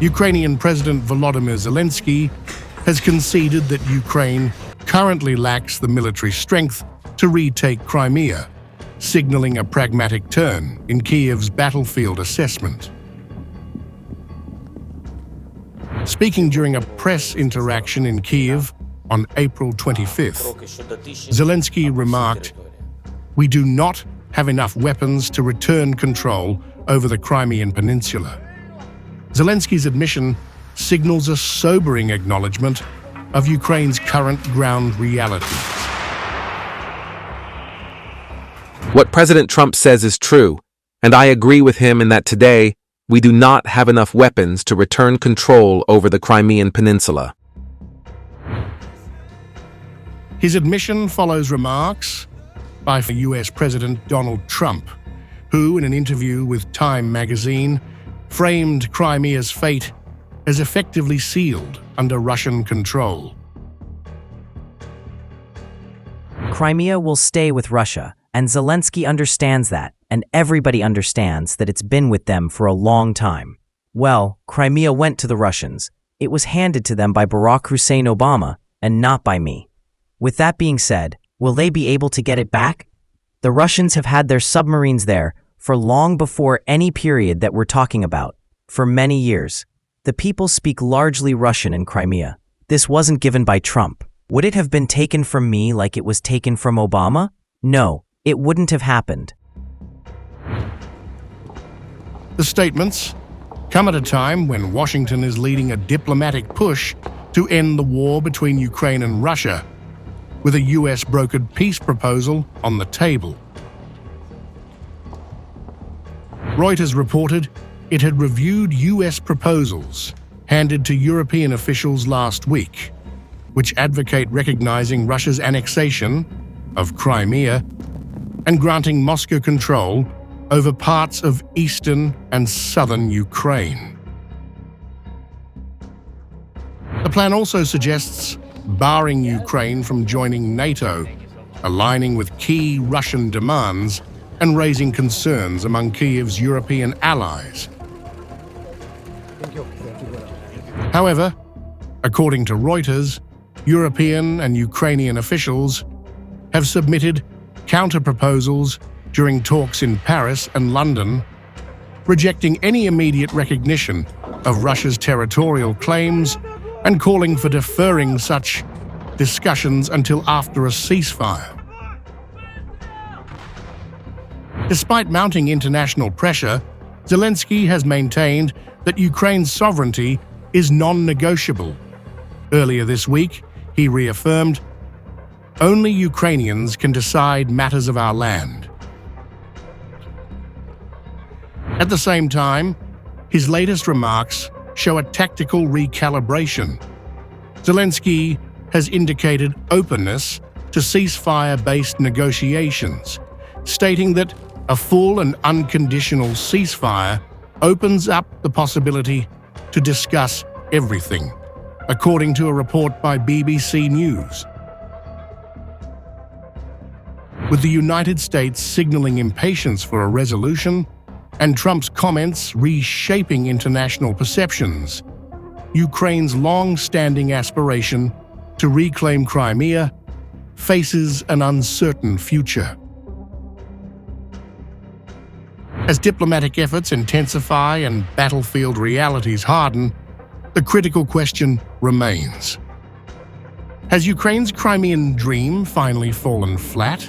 Ukrainian President Volodymyr Zelenskyy has conceded that Ukraine currently lacks the military strength to retake Crimea, signaling a pragmatic turn in Kyiv's battlefield assessment. Speaking during a press interaction in Kyiv on April 25th, Zelenskyy remarked, "We do not have enough weapons to return control over the Crimean Peninsula." Zelenskyy's admission signals a sobering acknowledgement of Ukraine's current ground realities. What President Trump says is true, and I agree with him in that today we do not have enough weapons to return control over the Crimean Peninsula. His admission follows remarks by US President Donald Trump, who, in an interview with Time magazine, framed Crimea's fate as effectively sealed under Russian control. Crimea will stay with Russia, and Zelenskyy understands that, and everybody understands that it's been with them for a long time. Well, Crimea went to the Russians. It was handed to them by Barack Hussein Obama, and not by me. With that being said, will they be able to get it back? The Russians have had their submarines there for long before any period that we're talking about, for many years. The people speak largely Russian in Crimea. This wasn't given by Trump. Would it have been taken from me like it was taken from Obama? No, it wouldn't have happened. The statements come at a time when Washington is leading a diplomatic push to end the war between Ukraine and Russia, with a US-brokered peace proposal on the table. Reuters reported it had reviewed US proposals handed to European officials last week, which advocate recognizing Russia's annexation of Crimea and granting Moscow control over parts of eastern and southern Ukraine. The plan also suggests barring Ukraine from joining NATO, aligning with key Russian demands and raising concerns among Kyiv's European allies. However, according to Reuters, European and Ukrainian officials have submitted counter-proposals during talks in Paris and London, rejecting any immediate recognition of Russia's territorial claims and calling for deferring such discussions until after a ceasefire. Despite mounting international pressure, Zelenskyy has maintained that Ukraine's sovereignty is non-negotiable. Earlier this week, he reaffirmed, "Only Ukrainians can decide matters of our land." At the same time, his latest remarks show a tactical recalibration. Zelenskyy has indicated openness to ceasefire-based negotiations, stating that a full and unconditional ceasefire opens up the possibility to discuss everything, according to a report by BBC News. With the United States signaling impatience for a resolution and Trump's comments reshaping international perceptions, Ukraine's long-standing aspiration to reclaim Crimea faces an uncertain future. As diplomatic efforts intensify and battlefield realities harden, the critical question remains. Has Ukraine's Crimean dream finally fallen flat?